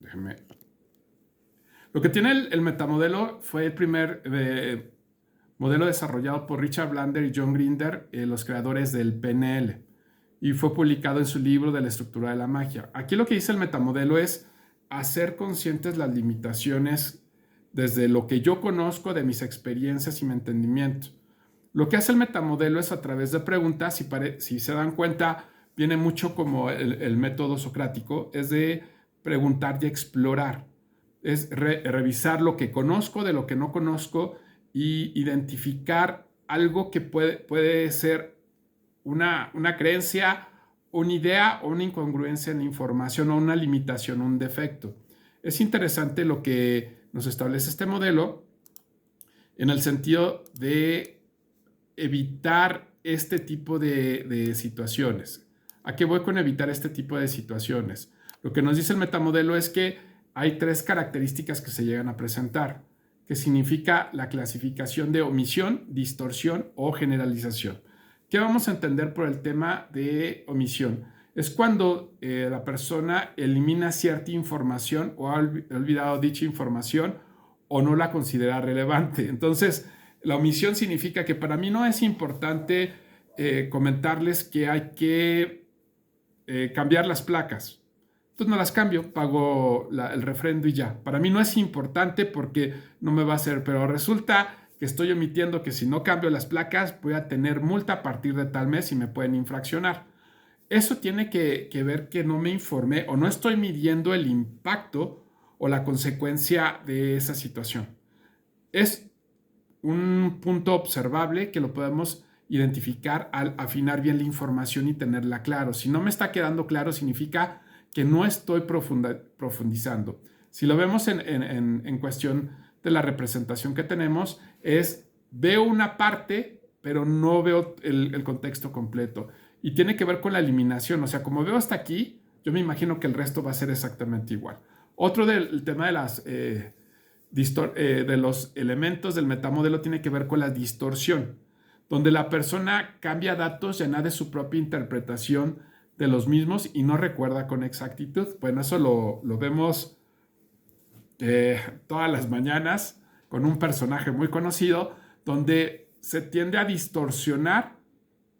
Déjenme. Lo que tiene el metamodelo fue el primer modelo desarrollado por Richard Bandler y John Grinder, los creadores del PNL, y fue publicado en su libro de la estructura de la magia. Aquí lo que dice el metamodelo es hacer conscientes las limitaciones desde lo que yo conozco de mis experiencias y mi entendimiento. Lo que hace el metamodelo es a través de preguntas, si se dan cuenta, viene mucho como el método socrático, es de preguntar y explorar, es revisar lo que conozco de lo que no conozco y identificar algo que puede ser una creencia, una idea o una incongruencia en la información o una limitación, un defecto. Es interesante lo que nos establece este modelo en el sentido de evitar este tipo de situaciones. ¿A qué voy con evitar este tipo de situaciones? Lo que nos dice el metamodelo es que hay 3 características que se llegan a presentar, que significa la clasificación de omisión, distorsión o generalización. ¿Qué vamos a entender por el tema de omisión? Es cuando la persona elimina cierta información o ha olvidado dicha información o no la considera relevante. Entonces, la omisión significa que para mí no es importante comentarles que hay que cambiar las placas. Entonces no las cambio, pago el refrendo y ya. Para mí no es importante porque no me va a hacer, pero resulta que estoy omitiendo que si no cambio las placas voy a tener multa a partir de tal mes y me pueden infraccionar. Eso tiene que ver que no me informé o no estoy midiendo el impacto o la consecuencia de esa situación. Es un punto observable que lo podemos identificar al afinar bien la información y tenerla claro. Si no me está quedando claro, significa que no estoy profundizando. Si lo vemos en cuestión de la representación que tenemos, veo una parte, pero no veo el contexto completo. Y tiene que ver con la eliminación. O sea, como veo hasta aquí, yo me imagino que el resto va a ser exactamente igual. Otro del tema de de los elementos del metamodelo tiene que ver con la distorsión, donde la persona cambia datos y añade su propia interpretación de los mismos y no recuerda con exactitud. Bueno, eso lo vemos todas las mañanas con un personaje muy conocido, donde se tiende a distorsionar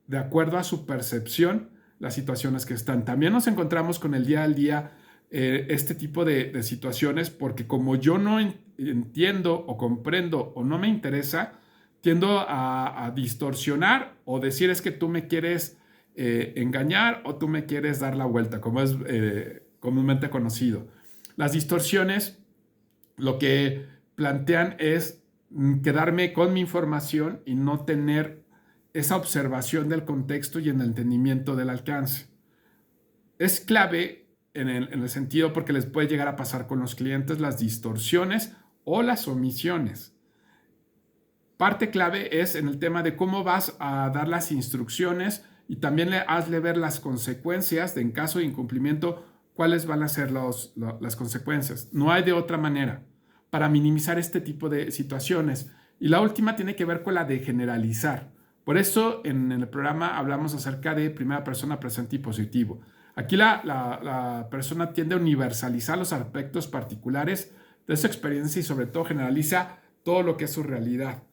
de acuerdo a su percepción las situaciones que están. También nos encontramos con el día al día este tipo de situaciones porque como yo no entiendo o comprendo o no me interesa, tiendo a distorsionar o decir es que tú me quieres engañar o tú me quieres dar la vuelta, como es comúnmente conocido. Las distorsiones lo que plantean es quedarme con mi información y no tener esa observación del contexto y en el entendimiento del alcance. Es clave en el sentido porque les puede llegar a pasar con los clientes las distorsiones o las omisiones. Parte clave es en el tema de cómo vas a dar las instrucciones y también hazle ver las consecuencias de en caso de incumplimiento, cuáles van a ser las consecuencias. No hay de otra manera para minimizar este tipo de situaciones. Y la última tiene que ver con la de generalizar. Por eso en el programa hablamos acerca de primera persona presente y positivo. Aquí la persona tiende a universalizar los aspectos particulares de su experiencia y sobre todo generaliza todo lo que es su realidad.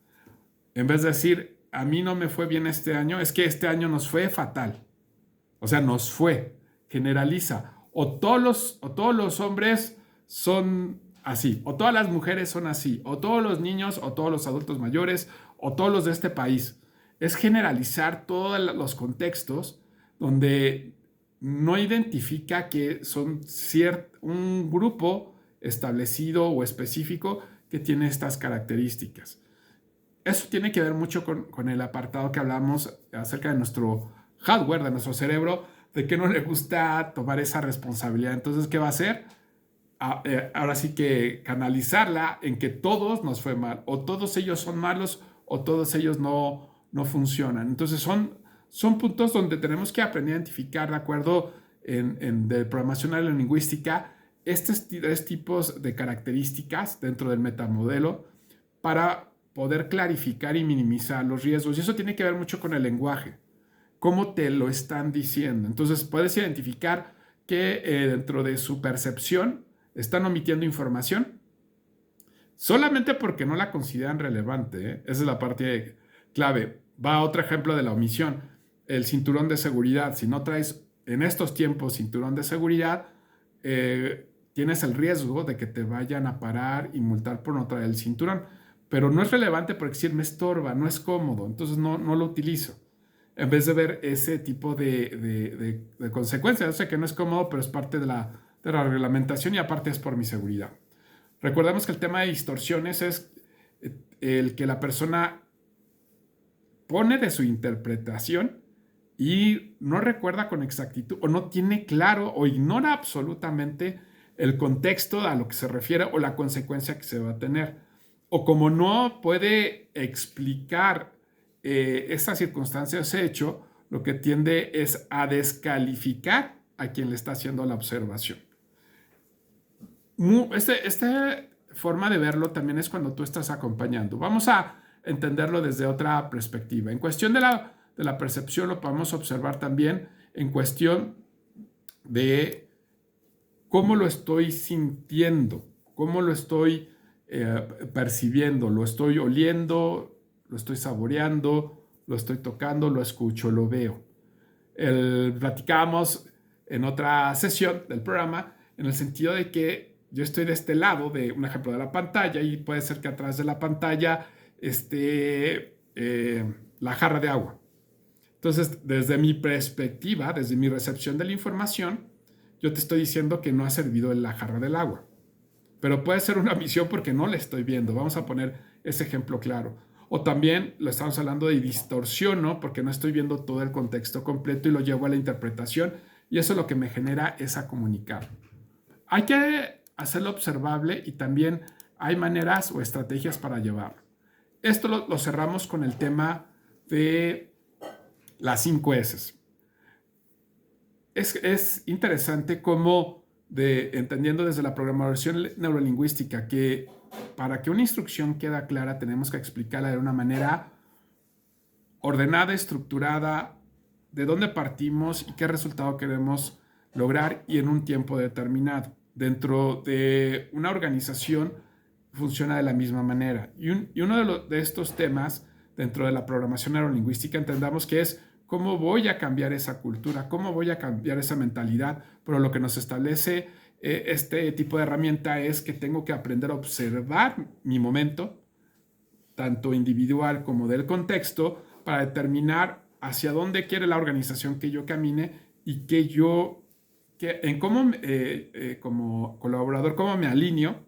En vez de decir, a mí no me fue bien este año, es que este año nos fue fatal. O sea, nos fue, generaliza. O todos los hombres son así, o todas las mujeres son así, o todos los niños, o todos los adultos mayores, o todos los de este país. Es generalizar todos los contextos donde no identifica que son un grupo establecido o específico que tiene estas características. Eso tiene que ver mucho con el apartado que hablamos acerca de nuestro hardware, de nuestro cerebro, de que no le gusta tomar esa responsabilidad. Entonces, ¿qué va a hacer? Ahora sí que canalizarla en que todos nos fue mal, o todos ellos son malos, o todos ellos no funcionan. Entonces, son puntos donde tenemos que aprender a identificar, de acuerdo de programación neurolingüística, estos 3 tipos de características dentro del metamodelo para poder clarificar y minimizar los riesgos. Y eso tiene que ver mucho con el lenguaje, cómo te lo están diciendo. Entonces puedes identificar que dentro de su percepción están omitiendo información solamente porque no la consideran relevante, ¿eh? Esa es la parte clave. Va otro ejemplo de la omisión, el cinturón de seguridad. Si no traes en estos tiempos cinturón de seguridad, tienes el riesgo de que te vayan a parar y multar por no traer el cinturón. Pero no es relevante porque decir me estorba, no es cómodo, entonces no lo utilizo. En vez de ver ese tipo de consecuencias. Yo sé que no es cómodo, pero es parte de la reglamentación y aparte es por mi seguridad. Recordemos que el tema de distorsiones es el que la persona pone de su interpretación y no recuerda con exactitud o no tiene claro o ignora absolutamente el contexto a lo que se refiere o la consecuencia que se va a tener. O como no puede explicar esa circunstancia, ese hecho, lo que tiende es a descalificar a quien le está haciendo la observación. Esta forma de verlo también es cuando tú estás acompañando. Vamos a entenderlo desde otra perspectiva. En cuestión de la percepción lo podemos observar también en cuestión de cómo lo estoy sintiendo, cómo lo estoy percibiendo, lo estoy oliendo, lo estoy saboreando, lo estoy tocando, lo escucho, lo veo. Platicábamos en otra sesión del programa en el sentido de que yo estoy de este lado de un ejemplo de la pantalla y puede ser que atrás de la pantalla esté la jarra de agua. Entonces, desde mi perspectiva, desde mi recepción de la información, yo te estoy diciendo que no ha servido la jarra del agua. Pero puede ser una visión porque no la estoy viendo. Vamos a poner ese ejemplo claro. O también lo estamos hablando de distorsiono porque no estoy viendo todo el contexto completo y lo llevo a la interpretación y eso es lo que me genera esa comunicar. Hay que hacerlo observable y también hay maneras o estrategias para llevarlo. Esto lo cerramos con el tema de las 5 S. Es interesante cómo, entendiendo desde la programación neurolingüística, que para que una instrucción quede clara tenemos que explicarla de una manera ordenada, estructurada, de dónde partimos y qué resultado queremos lograr y en un tiempo determinado. Dentro de una organización funciona de la misma manera. Y uno de estos temas dentro de la programación neurolingüística entendamos que es cómo voy a cambiar esa cultura, cómo voy a cambiar esa mentalidad, pero lo que nos establece este tipo de herramienta es que tengo que aprender a observar mi momento, tanto individual como del contexto, para determinar hacia dónde quiere la organización que yo camine y como colaborador, cómo me alineo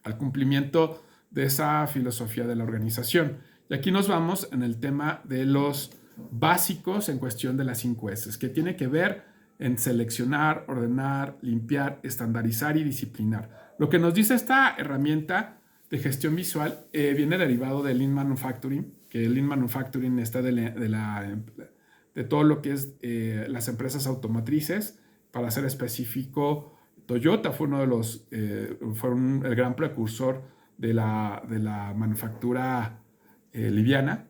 al cumplimiento de esa filosofía de la organización. Y aquí nos vamos en el tema de los básicos en cuestión de las 5 S, que tiene que ver en seleccionar, ordenar, limpiar, estandarizar y disciplinar. Lo que nos dice esta herramienta de gestión visual viene derivado del Lean Manufacturing, que el Lean Manufacturing está de todo lo que es las empresas automotrices. Para ser específico, Toyota fue uno de los, el gran precursor de la manufactura liviana.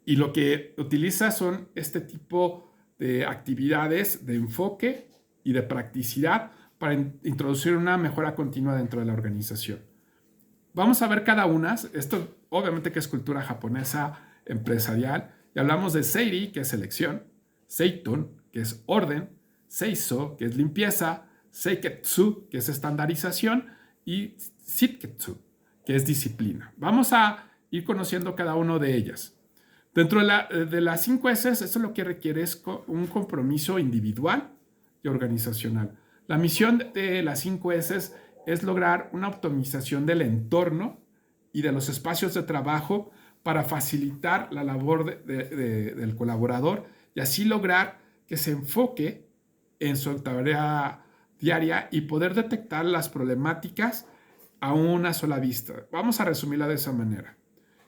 Y lo que utiliza son este tipo de actividades de enfoque y de practicidad para introducir una mejora continua dentro de la organización. Vamos a ver cada una. Esto obviamente que es cultura japonesa empresarial. Y hablamos de Seiri, que es selección, Seitun, que es orden, Seiso, que es limpieza, Seiketsu, que es estandarización, y Shitketsu, que es disciplina. Vamos a ir conociendo cada una de ellas. Dentro de las 5 S, eso lo que requiere es un compromiso individual y organizacional. La misión de las 5 S es lograr una optimización del entorno y de los espacios de trabajo para facilitar la labor del colaborador y así lograr que se enfoque en su tarea diaria y poder detectar las problemáticas a una sola vista. Vamos a resumirla de esa manera.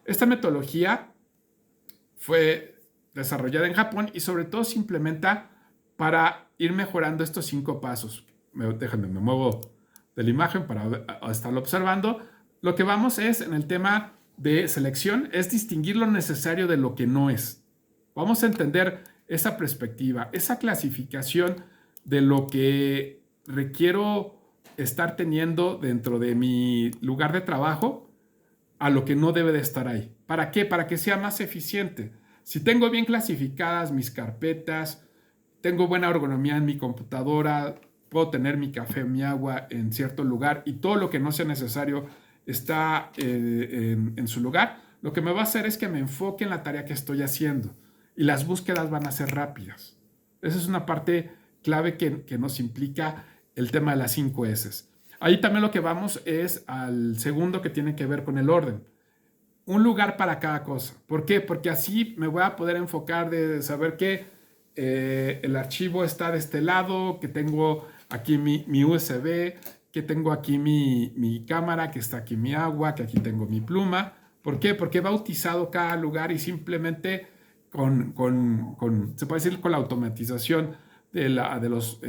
Esta metodología fue desarrollada en Japón y sobre todo se implementa para ir mejorando estos 5 pasos. Déjenme, me muevo de la imagen para estarlo observando. Lo que vamos es en el tema de selección, es distinguir lo necesario de lo que no es. Vamos a entender esa perspectiva, esa clasificación de lo que requiero estar teniendo dentro de mi lugar de trabajo a lo que no debe de estar ahí. ¿Para qué? Para que sea más eficiente. Si tengo bien clasificadas mis carpetas, tengo buena ergonomía en mi computadora, puedo tener mi café, mi agua en cierto lugar y todo lo que no sea necesario está en su lugar, lo que me va a hacer es que me enfoque en la tarea que estoy haciendo y las búsquedas van a ser rápidas. Esa es una parte clave que nos implica el tema de las 5 S. Ahí también lo que vamos es al segundo, que tiene que ver con el orden. Un lugar para cada cosa. ¿Por qué? Porque así me voy a poder enfocar de saber que el archivo está de este lado, que tengo aquí mi USB, que tengo aquí mi cámara, que está aquí mi agua, que aquí tengo mi pluma. ¿Por qué? Porque he bautizado cada lugar y simplemente se puede decir, con la automatización de los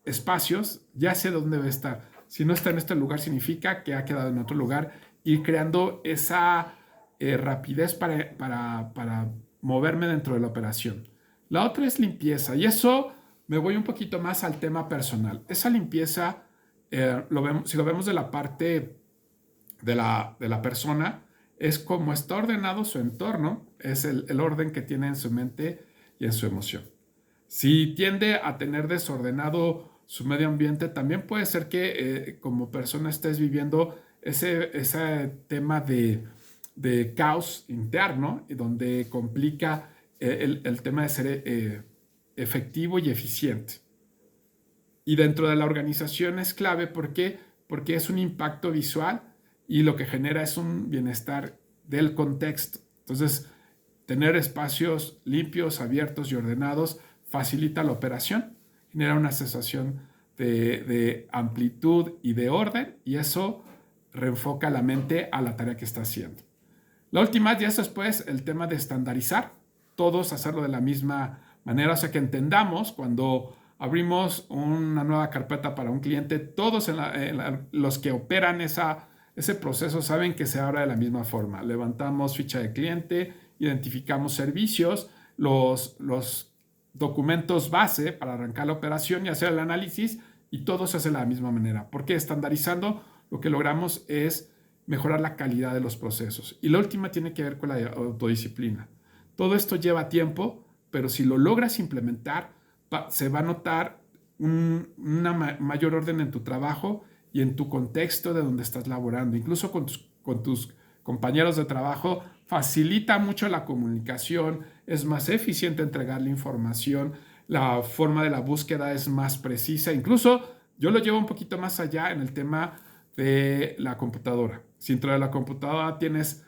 espacios, ya sé dónde debe estar. Si no está en este lugar, significa que ha quedado en otro lugar, y creando esa rapidez para moverme dentro de la operación. La otra es limpieza, y eso me voy un poquito más al tema personal. Esa limpieza, si lo vemos de la parte de la persona, es como está ordenado su entorno, es el orden que tiene en su mente y en su emoción. Si tiende a tener desordenado su medio ambiente, también puede ser que como persona estés viviendo ese tema de caos interno, donde complica el tema de ser efectivo y eficiente. Y dentro de la organización es clave, ¿por qué? Porque es un impacto visual y lo que genera es un bienestar del contexto. Entonces, tener espacios limpios, abiertos y ordenados facilita la operación, genera una sensación de amplitud y de orden, y eso reenfoca la mente a la tarea que está haciendo. La última, ya después, el tema de estandarizar, todos hacerlo de la misma manera, o sea que entendamos cuando abrimos una nueva carpeta para un cliente, todos los que operan ese proceso saben que se abre de la misma forma. Levantamos ficha de cliente, identificamos servicios, los documentos base para arrancar la operación y hacer el análisis, y todo se hace de la misma manera. Porque estandarizando lo que logramos es mejorar la calidad de los procesos. Y la última tiene que ver con la autodisciplina. Todo esto lleva tiempo, pero si lo logras implementar, se va a notar una mayor orden en tu trabajo y en tu contexto de donde estás laborando. Incluso con tus compañeros de trabajo, facilita mucho la comunicación, es más eficiente entregar la información, la forma de la búsqueda es más precisa. Incluso yo lo llevo un poquito más allá en el tema de la computadora. Si dentro de la computadora tienes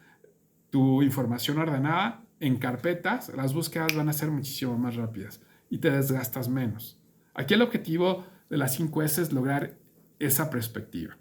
tu información ordenada en carpetas, las búsquedas van a ser muchísimo más rápidas y te desgastas menos. Aquí el objetivo de las 5 S es lograr esa perspectiva.